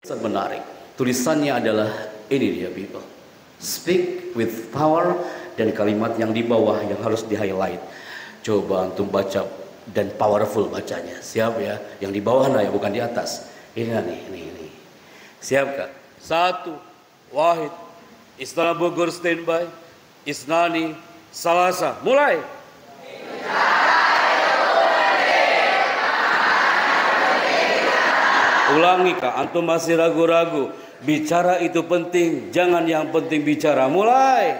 Sangat menarik. Tulisannya adalah ini dia, people. Speak with power, dan kalimat yang di bawah yang harus di highlight. Coba antum baca dan powerful bacanya. Siap ya? Yang di bawah lah ya, bukan di atas. Ini. Siap kak? Satu, wahid. Istana Bogor standby. Isnani, salasa. Mulai. Ulangi kak, antum masih ragu-ragu. Bicara itu penting, jangan yang penting bicara. Mulai.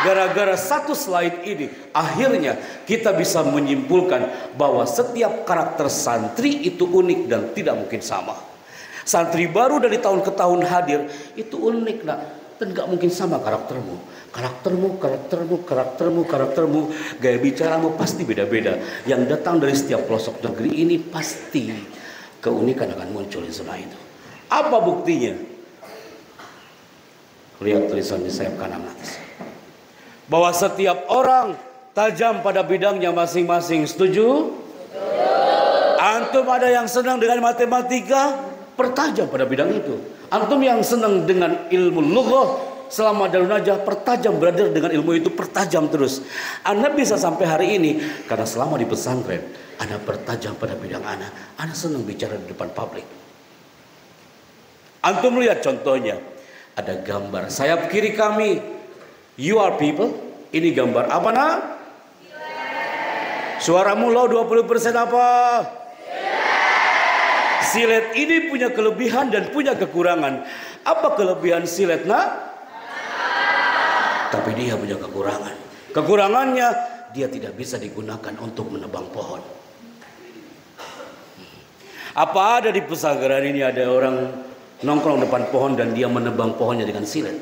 Gara-gara satu slide ini, akhirnya kita bisa menyimpulkan bahwa setiap karakter santri itu unik dan tidak mungkin sama. Santri baru dari tahun ke tahun hadir, itu unik nak. Dan gak mungkin sama karaktermu. Karaktermu, gaya bicaramu pasti beda-beda. Yang datang dari setiap pelosok negeri ini pasti keunikan akan muncul di zona itu. Apa buktinya? Lihat tulisan di sayap kanan atas. Bahwa setiap orang tajam pada bidangnya masing-masing. Setuju? Antum ada yang senang dengan matematika, pertajam pada bidang itu. Antum yang senang dengan ilmu lughah, selama Darul Najah pertajam, brother, dengan ilmu itu pertajam terus. Anda bisa sampai hari ini karena selama di pesantren Anda pertajam pada bidang Anda senang bicara di depan publik. Antum lihat contohnya, ada gambar sayap kiri kami, you are people. Ini gambar apa nak? Suaramu low 20% apa? Silet ini punya kelebihan dan punya kekurangan. Apa kelebihan silet nak? Tapi dia punya kekurangan. Kekurangannya, dia tidak bisa digunakan untuk menebang pohon. Apa ada di pesagaran ini ada orang nongkrong depan pohon dan dia menebang pohonnya dengan silet?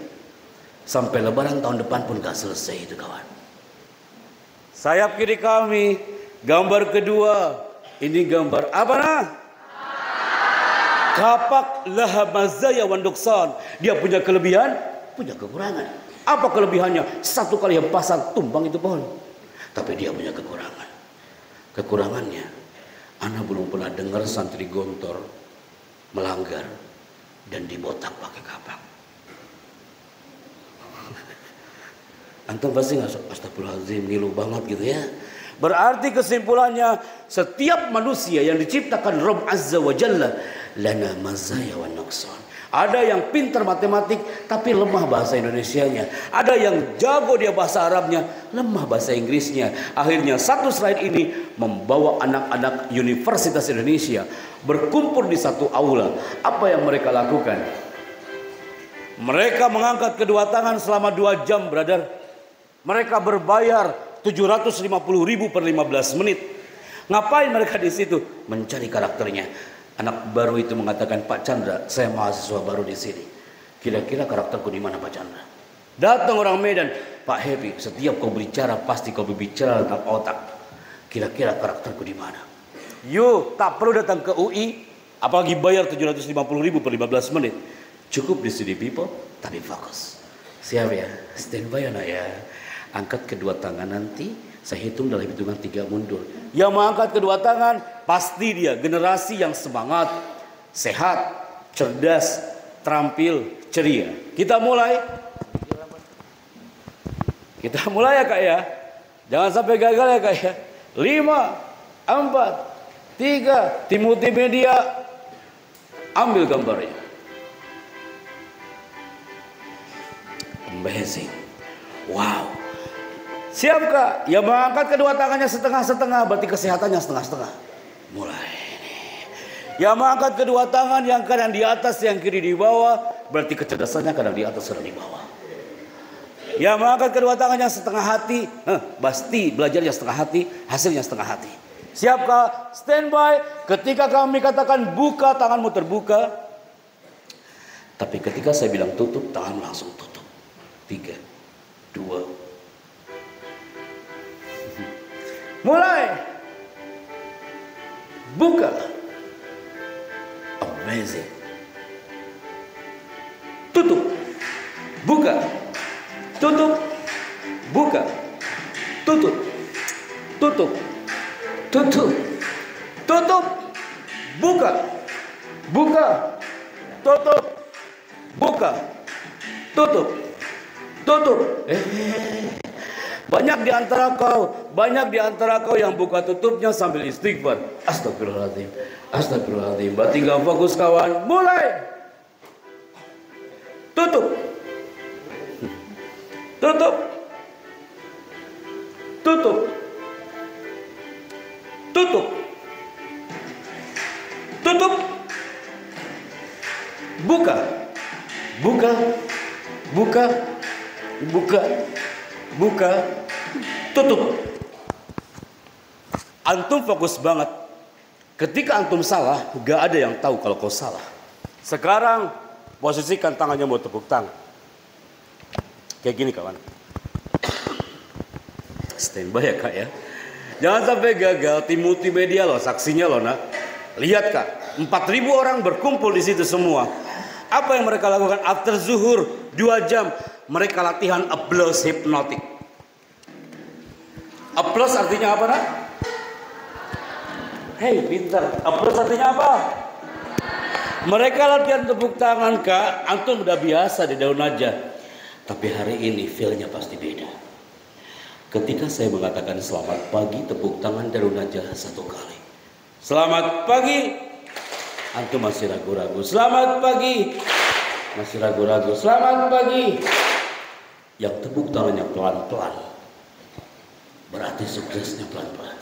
Sampai lebaran tahun depan pun gak selesai itu kawan. Sayap kiri kami, gambar kedua. Ini gambar apa nah? Kapak lahamazaya wanduksan. Dia punya kelebihan, punya kekurangan. Apa kelebihannya? Satu kali yang pasang tumbang itu pohon. Tapi dia punya kekurangan. Kekurangannya, ana belum pernah dengar santri gontor melanggar dan dibotak pakai kapak. Antum pasti nggak, astagfirullahaladzim, ngilu banget gitu ya. Berarti kesimpulannya, setiap manusia yang diciptakan Rabb Azza wa Jalla lana mazaya wa nuqsan. Ada yang pintar matematik tapi lemah bahasa Indonesianya. Ada yang jago dia bahasa Arabnya, lemah bahasa Inggrisnya. Akhirnya satu slide ini membawa anak-anak Universitas Indonesia berkumpul di satu aula. Apa yang mereka lakukan? Mereka mengangkat kedua tangan selama 2 jam, brother. Mereka berbayar 750.000 per 15 menit. Ngapain mereka di situ? Mencari karakternya. Anak baru itu mengatakan, Pak Chandra, saya mahasiswa baru di sini. Kira-kira karakterku di mana Pak Chandra? Datang orang Medan, Pak Happy, setiap kau bicara pasti kau berbicara tentang otak. Kira-kira karakterku di mana? You tak perlu datang ke UI, apalagi bayar 750.000 per 15 menit. Cukup di sini people, tapi fokus. Siap ya? Standby anak ya. Angkat kedua tangan nanti, saya hitung dalam hitungan 3 mundur. Yang mengangkat kedua tangan, pasti dia generasi yang semangat, sehat, cerdas, terampil, ceria. Kita mulai. Kita mulai ya kak ya. Jangan sampai gagal ya kak ya. 5, 4, 3, tim multimedia. Ambil gambarnya. Amazing. Wow. Siap kak? Yang mengangkat kedua tangannya setengah-setengah, berarti kesehatannya setengah-setengah. Mulai. Yang mengangkat kedua tangan, yang kanan di atas, yang kiri di bawah, berarti kecerdasannya kadang di atas, kadang di bawah. Yang mengangkat kedua tangannya setengah hati, pasti belajarnya setengah hati, hasilnya setengah hati. Siap kak? Standby. Ketika kami katakan buka, tanganmu terbuka. Tapi ketika saya bilang tutup, tanganmu langsung tutup. 3, 2, mulai. Buka. Amazing. Tutup. Buka. Tutup. Buka. Tutup. Tutup. tutup, tutup, buka, buka, tutup, buka, tutup, tutup. Banyak di antara kau yang buka tutupnya sambil istighfar. Astagfirullahaladzim, astagfirullahaladzim. Tinggal fokus kawan. Mulai. Tutup, tutup, tutup, tutup, tutup, buka, buka, buka, buka, buka, tutup. Antum fokus banget. Ketika antum salah, gak ada yang tahu kalau kau salah. Sekarang posisikan tangannya mau tepuk tangan. Kayak gini kawan. Standby ya kak ya. Jangan sampai gagal. Tim multimedia loh, saksinya loh nak. Lihat kak, 4.000 orang berkumpul di situ semua. Apa yang mereka lakukan after zuhur 2 jam? Mereka latihan applause hipnotik. Applause artinya apa nak? Hei pintar. Applause artinya apa? Mereka latihan tepuk tangan kak. Antum udah biasa di daun aja. Tapi hari ini feel-nya pasti beda. Ketika saya mengatakan selamat pagi, tepuk tangan daun aja 1 kali. Selamat pagi. Antum masih ragu-ragu. Selamat pagi. Masih ragu-ragu. Selamat pagi. Yang tepuk tangannya pelan-pelan, berarti suksesnya pelan-pelan.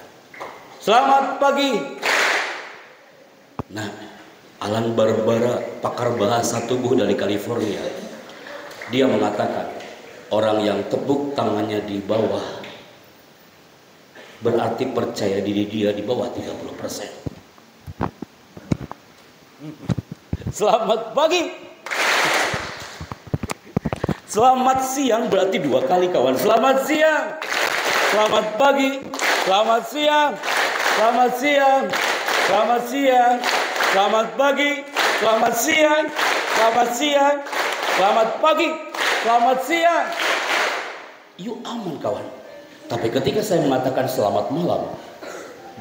Selamat pagi. Nah, Alan Barbara, pakar bahasa tubuh dari California, dia mengatakan orang yang tepuk tangannya di bawah berarti percaya diri dia di bawah 30%. Selamat pagi. Selamat siang berarti 2 kali kawan. Selamat siang. Selamat pagi. Selamat siang. Selamat siang. Selamat siang. Selamat pagi. Selamat siang. Selamat siang. Selamat pagi. Selamat siang. Yuk aman kawan. Tapi ketika saya mengatakan selamat malam,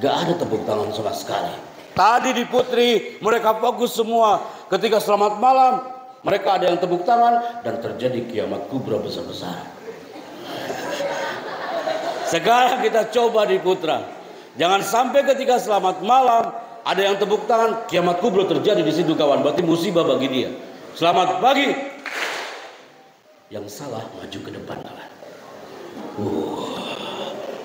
gak ada tepuk tangan sama sekali. Tadi di Putri mereka fokus semua. Ketika selamat malam, mereka ada yang tepuk tangan dan terjadi kiamat kubra besar-besar. Sekarang kita coba di Putra. Jangan sampai ketika selamat malam ada yang tepuk tangan, kiamat kubra terjadi di situ kawan. Berarti musibah bagi dia. Selamat pagi. Yang salah maju ke depan kawan.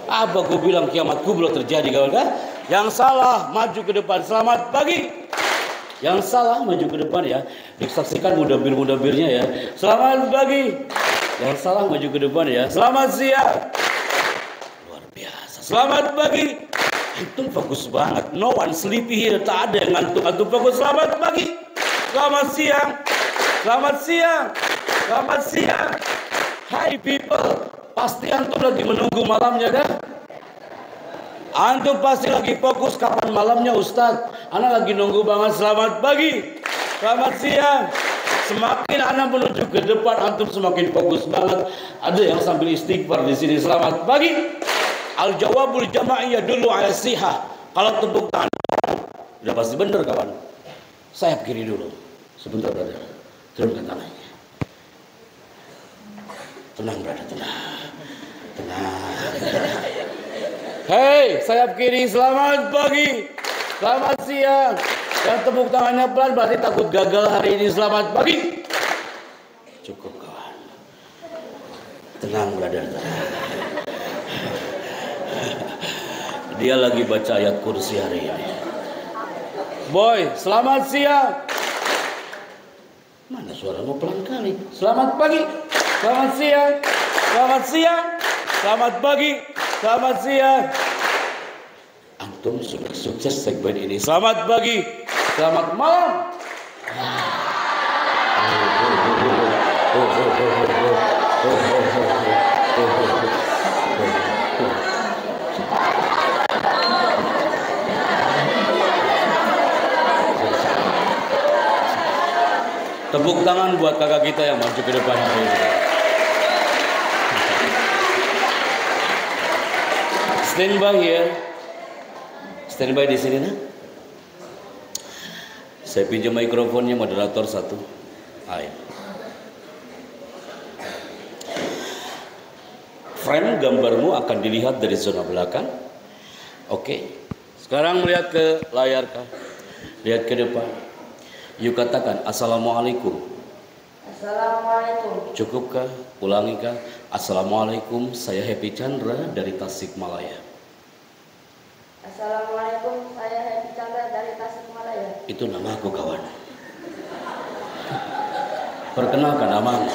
Apa gue bilang kiamat kubra terjadi kawan kan? Yang salah maju ke depan. Selamat pagi. Yang salah maju ke depan ya. Disaksikan mudabir-mudabirnya ya. Selamat pagi. Yang salah maju ke depan ya. Selamat siang. Luar biasa. Selamat pagi. Antum fokus banget. No one sleepy here. Tak ada yang ngantuk. Antum fokus. Selamat pagi. Selamat siang. Selamat siang. Selamat siang. Hi people. Pasti antum lagi menunggu malamnya kan? Antum pasti lagi fokus kapan malamnya Ustadz. Anak lagi nunggu banget. Selamat pagi. Selamat siang. Semakin anak menuju ke depan, antum semakin fokus banget. Ada yang sambil istighfar di sini. Selamat pagi. Al jawabul jama'iyah dulu ala siha. Kalau tepuk tangan udah pasti bener kawan. Sayap kiri dulu. Sebentar brother. Turunkan tangannya. Tenang brother, tenang. Tenang. Hei, sayap kiri, selamat pagi. Selamat siang. Yang tepuk tangannya pelan berarti takut gagal hari ini. Selamat pagi. Cukup kawan. Tenang brother, tenang. Dia lagi baca ayat kursi hari ini. Boy, selamat siang. Mana suaramu pelan kali. Selamat pagi. Selamat siang. Selamat siang. Selamat pagi. Selamat siang. Antum sudah sukses segmen ini. Selamat pagi. Selamat malam. Tepuk tangan buat kakak kita yang maju ke depan hari ini. Stand by here. Standby di sini nah. Saya pinjam mikrofonnya moderator satu. Ayo. Frame gambarmu akan dilihat dari zona belakang. Oke. Sekarang melihat ke layar kah? Lihat ke depan. Yuk katakan Assalamualaikum. Assalamualaikum. Cukupkah? Ulangi kah? Assalamualaikum, saya Happy Chandra dari Tasikmalaya. Assalamualaikum, saya Happy Chandra dari Tasikmalaya. Itu nama aku kawan. Perkenalkan namamu.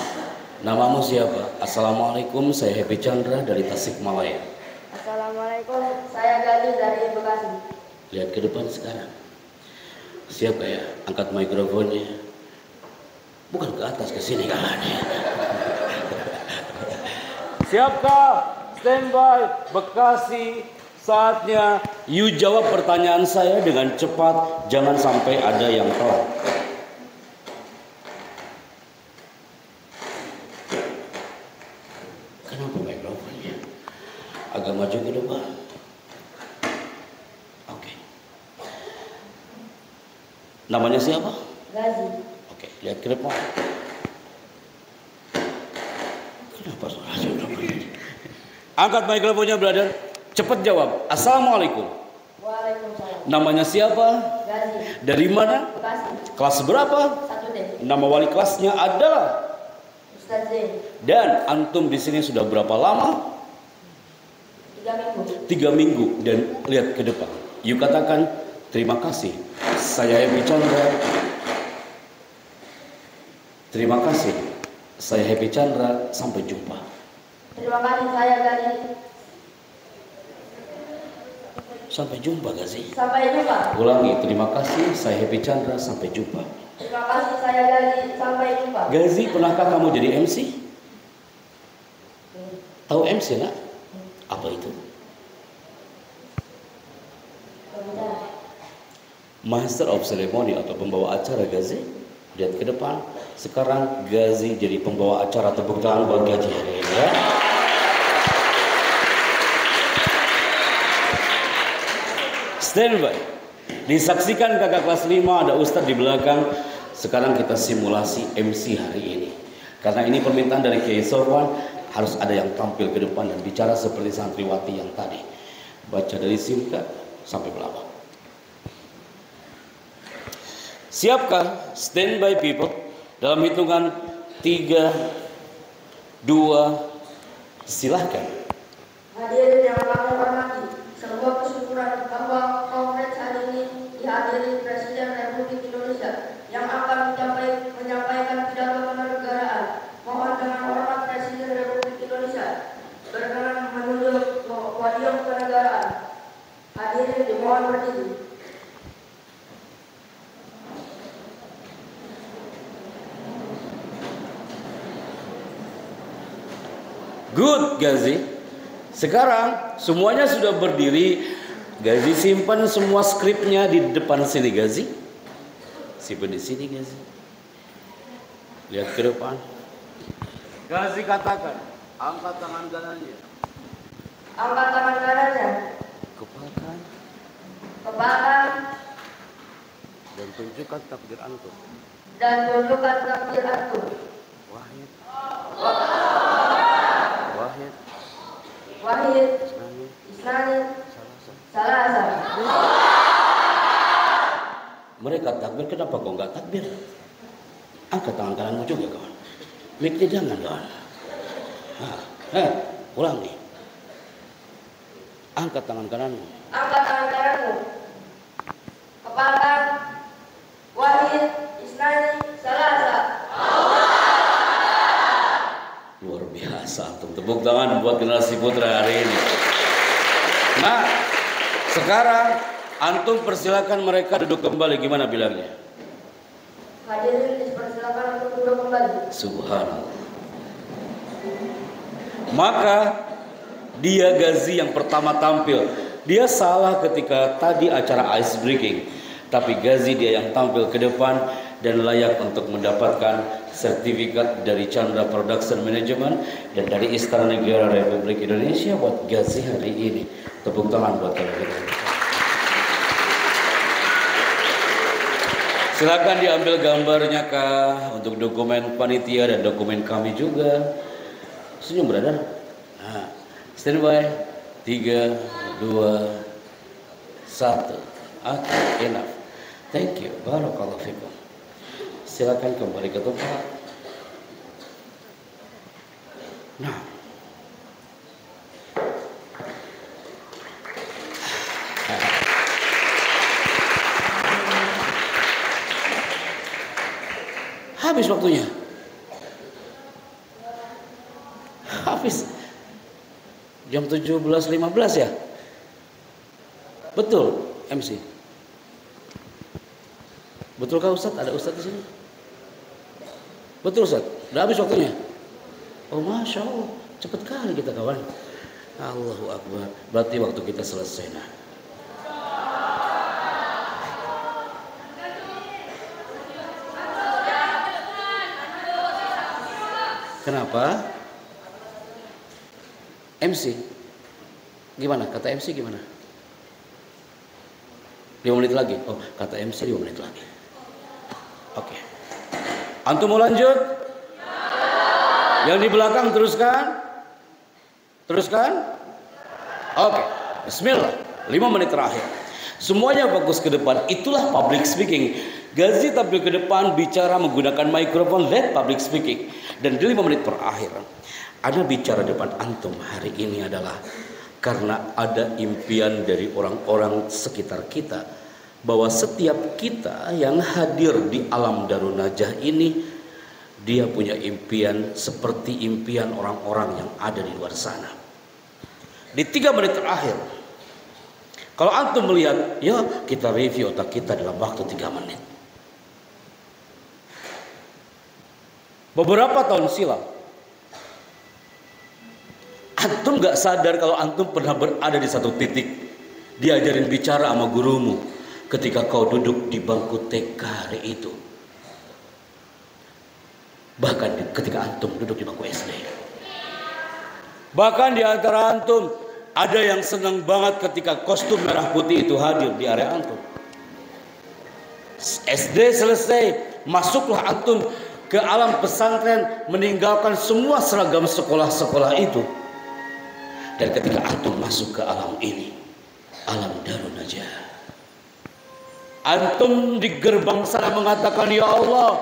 Namamu siapa? Assalamualaikum, saya Happy Chandra dari Tasikmalaya. Assalamualaikum, saya Gali dari Bekasi. Lihat ke depan sekarang. Siapa ya? Angkat mikrofonnya. Bukan ke atas, ke sini kawan. Siapkah? Standby Bekasi. Saatnya you jawab pertanyaan saya dengan cepat. Jangan sampai ada yang telat. Kenapa mikrofonnya agak maju ke depan? Oke. Namanya siapa? Gazi. Oke, lihat ke depan. Kenapa suara begini? Angkat mikrofonnya, brother. Cepat jawab. Assalamualaikum. Waalaikumsalam. Namanya siapa? Gazi. Dari mana? Bekasi. Kelas berapa? 1D. Nama wali kelasnya adalah. Ustaz Zain. Dan antum di sini sudah berapa lama? 3 minggu. 3 minggu. Dan lihat ke depan. Yuk katakan terima kasih. Saya Happy Chandra. Terima kasih. Saya Happy Chandra. Sampai jumpa. Terima kasih, saya Gali. Sampai jumpa gak sih? Sampai jumpa. Ulangi, terima kasih, saya Happy Chandra, sampai jumpa. Terima kasih, saya Gali. Sampai jumpa. Gazi, pernahkah kamu jadi MC? Tahu MC nak? Apa itu? Master of Ceremony atau pembawa acara Gazi. Lihat ke depan. Sekarang Gazi jadi pembawa acara. Tepuk tangan buat Gazi hari ini ya. Standby. Disaksikan kakak kelas 5, ada Ustadz di belakang. Sekarang kita simulasi MC hari ini. Karena ini permintaan dari Kiai Sofwan, harus ada yang tampil ke depan dan bicara seperti santriwati yang tadi. Baca dari singkat sampai belakang. Siapkah? Standby people. Dalam hitungan 3, 2, silahkan. Hadirin yang kami hormati, sebuah kesyukuran bahwa kongres hari ini dihadiri Presiden Republik Indonesia yang akan menyampaikan pidato kenegaraan. Mohon dengan hormat Presiden Republik Indonesia berkenan menunjuk podium kenegaraan. Hadirin dimohon berdiri. Good, Gazi. Sekarang semuanya sudah berdiri. Gazi simpan semua skripnya di depan sini, Gazi. Simpan di sini, Gazi. Lihat ke depan. Gazi katakan, angkat tangan kanannya. Angkat tangan kanannya. Kepalkan Kepalkan dan tunjukkan takdir antum. dan tunjukkan takdir antum. Wahid, Wahid, Wahid, Isnani, Isnani, Salasa. Salasa. Mereka takbir, kenapa kau nggak takbir? Angkat tangan kananmu juga, kawan. Miknya jangan, kawan. Ulang nih. Angkat tangan kananmu. Angkat tangan kananmu. Kepalkan. Wahid, Isnani, Salasa. Luar biasa, antum. Tepuk tangan buat generasi putra hari ini. Nah, sekarang antum persilakan mereka duduk kembali. Gimana bilangnya? Hadirin dipersilakan untuk duduk kembali. Subhanallah. Maka dia Gazi yang pertama tampil. Dia salah ketika tadi acara ice breaking. Tapi Gazi dia yang tampil ke depan dan layak untuk mendapatkan sertifikat dari Chandra Production Management dan dari Istana Negara Republik Indonesia buat Gazi hari ini. Tepuk tangan buat kalian. Silakan diambil gambarnya kah untuk dokumen panitia dan dokumen kami juga. Senyum brother. Nah, stand by. 3, 2, 1. Okay, enough. Thank you. Barakallahu fikum. Silakan kembali ke tempat. Nah, habis waktunya. Habis. Jam 17.15 ya? Betul, MC. Betulkah Ustadz? Ada Ustadz di sini? Betul Ustadz? Udah habis waktunya? Oh Masya Allah, cepet kali kita kawan. Allahu Akbar. Berarti waktu kita selesai. Nah, kenapa? MC gimana? Kata MC gimana? 5 menit lagi. Oh, kata MC 5 menit lagi. Oke. Antum mau lanjut? Yang di belakang teruskan? Teruskan? Oke. Bismillah. 5 menit terakhir. Semuanya fokus ke depan. Itulah public speaking. Gazi tampil ke depan bicara menggunakan mikrofon, let public speaking. Dan di 5 menit terakhir, Ana bicara depan antum hari ini adalah karena ada impian dari orang-orang sekitar kita bahwa setiap kita yang hadir di alam Darun Najah ini, dia punya impian seperti impian orang-orang yang ada di luar sana. Di 3 menit terakhir, kalau antum melihat, ya kita review otak kita dalam waktu 3 menit. Beberapa tahun silam, antum gak sadar kalau antum pernah berada di satu titik, diajarin bicara sama gurumu ketika kau duduk di bangku TK hari itu. Bahkan ketika antum duduk di bangku SD. Bahkan di antara antum ada yang senang banget ketika kostum merah putih itu hadir di area antum. SD selesai, masuklah antum ke alam pesantren, meninggalkan semua seragam sekolah-sekolah itu. Dan ketika antum masuk ke alam ini, alam Darun Najah, antum di gerbang sana mengatakan, ya Allah,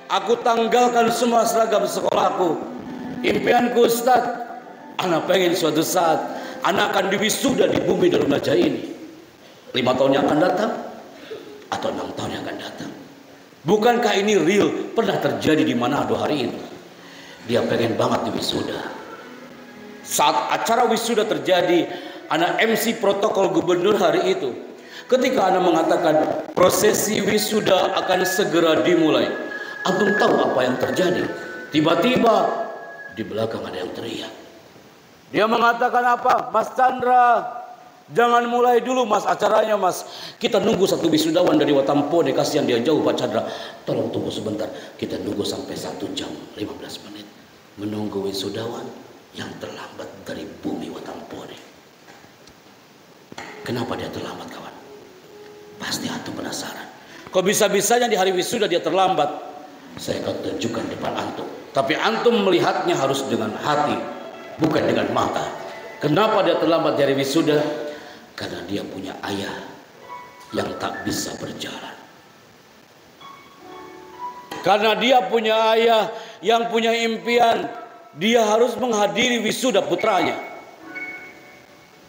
aku tanggalkan semua seragam sekolahku. Impianku Ustaz, anak pengen suatu saat anak akan diwisuda di bumi Darun Najah ini. 5 tahun yang akan datang atau 6 tahun yang akan datang. Bukankah ini real? Pernah terjadi di Manado hari ini. Dia pengen banget diwisuda. Saat acara wisuda terjadi, anak MC protokol gubernur hari itu, ketika anak mengatakan prosesi wisuda akan segera dimulai, antum tahu apa yang terjadi? Tiba-tiba di belakang ada yang teriak. Dia mengatakan apa? Mas Chandra, jangan mulai dulu mas acaranya mas. Kita nunggu satu wisudawan dari Watampone, kasihan dia jauh Pak Chandra. Tolong tunggu sebentar. Kita nunggu sampai 1 jam 15 menit. Menunggu wisudawan yang terlambat dari bumi Watampone. Kenapa dia terlambat kawan? Pasti antum penasaran. Kok bisa-bisanya di hari wisuda dia terlambat? Saya akan tunjukkan depan antum. Tapi antum melihatnya harus dengan hati, bukan dengan mata. Kenapa dia terlambat dari wisuda? Karena dia punya ayah yang tak bisa berjalan. Karena dia punya ayah yang punya impian, dia harus menghadiri wisuda putranya.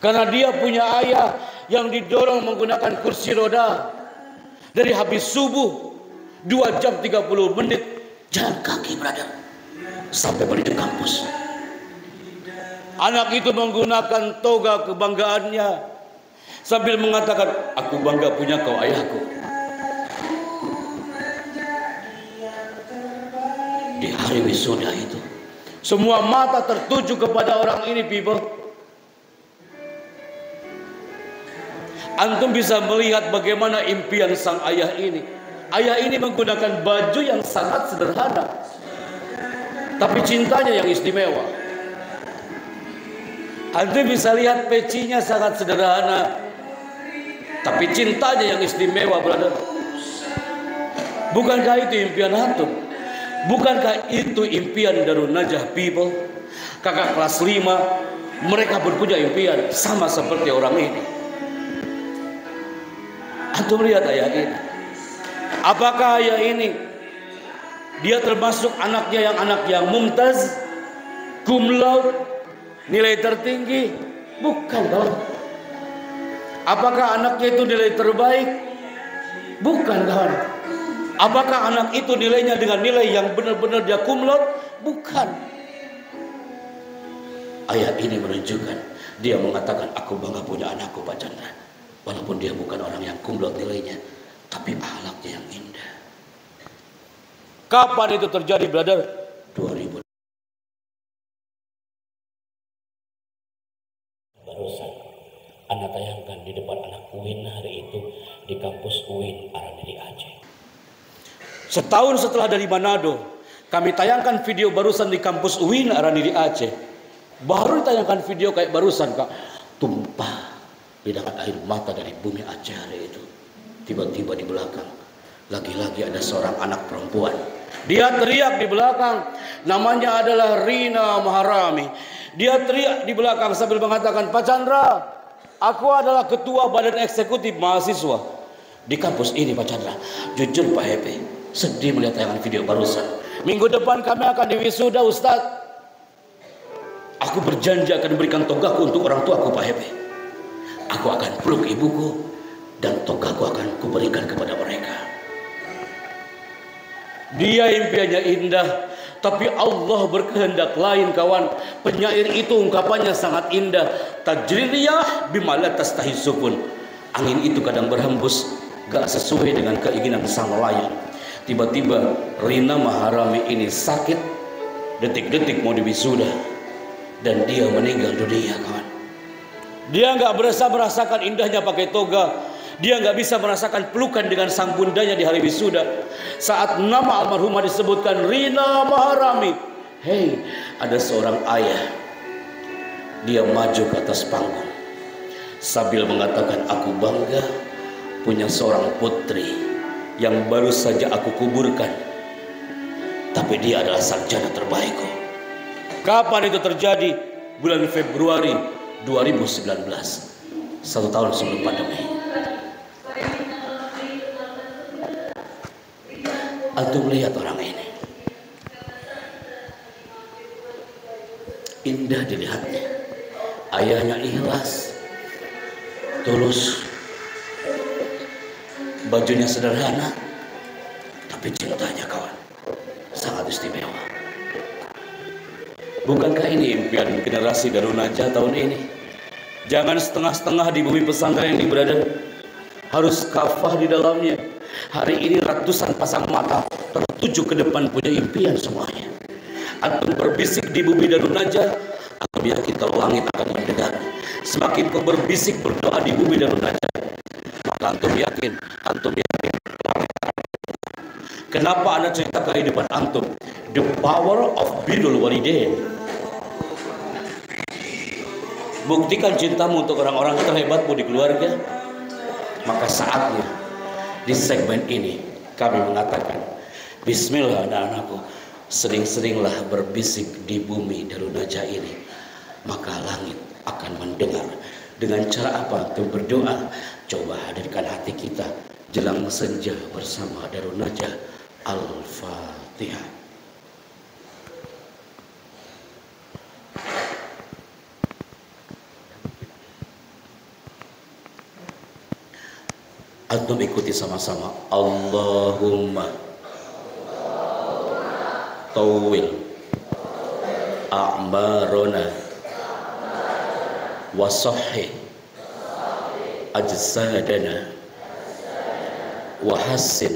Karena dia punya ayah yang didorong menggunakan kursi roda dari habis subuh 2 jam 30 menit jalan kaki brother sampai menuju kampus. Anak itu menggunakan toga kebanggaannya sambil mengatakan, aku bangga punya kau ayahku. Di hari wisuda itu, semua mata tertuju kepada orang ini, people. Antum bisa melihat bagaimana impian sang ayah ini. Ayah ini menggunakan baju yang sangat sederhana, tapi cintanya yang istimewa. Antum bisa lihat pecinya sangat sederhana, tapi cintanya yang istimewa, brother. Bukankah itu impian antum? Bukankah itu impian Darun Najah people? Kakak kelas 5, mereka berpunya impian sama seperti orang ini. Antum lihat ayah ini. Apakah ayah ini dia termasuk anak yang mumtaz, cum laude, nilai tertinggi? Bukan kawan. Apakah anaknya itu nilai terbaik? Bukan kawan. Apakah anak itu nilainya dengan nilai yang benar-benar dia cum laude? Bukan. Ayat ini menunjukkan, dia mengatakan, aku bangga punya anakku Pak Chandra. Walaupun dia bukan orang yang cum laude nilainya, tapi akhlaknya yang indah. Kapan itu terjadi, brother? 2000. Barusan Anda tayangkan di depan anak UIN hari itu di kampus UIN Araniri Aceh. Setahun setelah dari Manado, kami tayangkan video barusan di kampus UIN Araniri Aceh. Baru ditayangkan video kayak barusan, Kak. Tumpah hidangan air mata dari bumi Aceh hari itu. Tiba-tiba di belakang, lagi-lagi ada seorang anak perempuan. Dia teriak di belakang, namanya adalah Rina Maharami. Dia teriak di belakang sambil mengatakan, Pak Chandra, aku adalah ketua badan eksekutif mahasiswa di kampus ini, Pak Chandra. Jujur Pak Hepe, sedih melihat tayangan video barusan. Minggu depan kami akan diwisuda, Ustadz. Aku berjanji akan berikan togaku untuk orang tuaku, Pak Hepe. Aku akan peluk ibuku dan togaku akan kuberikan kepada mereka. Dia impiannya indah, tapi Allah berkehendak lain, kawan. Penyair itu ungkapannya sangat indah. Tajriyah bimala tastahisukun. Angin itu kadang berhembus, gak sesuai dengan keinginan sang nelayan. Tiba-tiba Rina Maharami ini sakit, detik-detik mau diwisuda, dan dia meninggal dunia, kawan. Dia gak merasakan indahnya pakai toga. Dia nggak bisa merasakan pelukan dengan sang bundanya di hari wisuda. Saat nama almarhumah disebutkan Rina Maharami, hei, ada seorang ayah. Dia maju ke atas panggung sambil mengatakan, aku bangga punya seorang putri yang baru saja aku kuburkan, tapi dia adalah sarjana terbaikku. Kapan itu terjadi? Bulan Februari 2019, 1 tahun sebelum pandemi. Antum lihat orang ini, indah dilihatnya. Ayahnya ikhlas, tulus, bajunya sederhana, tapi cintanya, kawan, sangat istimewa. Bukankah ini impian generasi Darun Najah tahun ini? Jangan setengah-setengah di bumi pesantren ini, brother. Harus kafah di dalamnya. Hari ini ratusan pasang mata tertuju ke depan, punya impian semuanya. Antum berbisik di bumi Darun Najah, aku yakin kalau langit akan mendengar. Semakin kau berbisik berdoa di bumi Darun Najah, maka antum yakin langit akan mendengar. Kenapa Anda cerita kehidupan antum? The power of birrul walidain. Buktikan cintamu untuk orang-orang terhebatmu di keluarga. Maka saatnya di segmen ini kami mengatakan, bismillah anak-anakku, sering-seringlah berbisik di bumi Darun Najah ini, maka langit akan mendengar. Dengan cara apa? Untuk berdoa. Coba hadirkan hati kita jelang senja bersama Darun Najah. Al-Fatihah. Antum ikuti sama-sama. Allahumma tawil a'marona wa sahih ajsadana wa hassin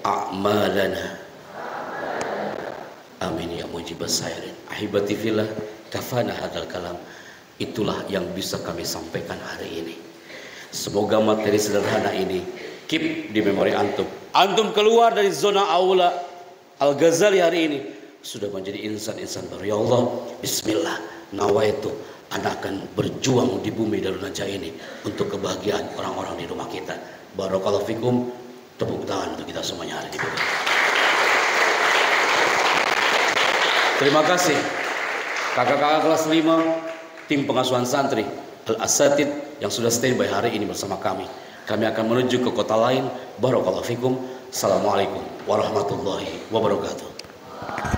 a'malana. Amin ya mujibas sairin. Ahibati fillah, kafana hadzal kalam. Itulah yang bisa kami sampaikan hari ini. Semoga materi sederhana ini keep di memori antum. Antum keluar dari zona aula Al-Ghazali hari ini sudah menjadi insan-insan baru. Ya Allah, bismillah, nawaitu, Anda akan berjuang di bumi Darun Najah ini untuk kebahagiaan orang-orang di rumah kita. Barakallahu fikum. Tepuk tangan untuk kita semuanya hari ini. Terima kasih kakak-kakak kelas 5 tim pengasuhan santri Al-Asatid yang sudah standby hari ini bersama kami. Kami akan menuju ke kota lain. Barakallahu fikum. Assalamualaikum warahmatullahi wabarakatuh.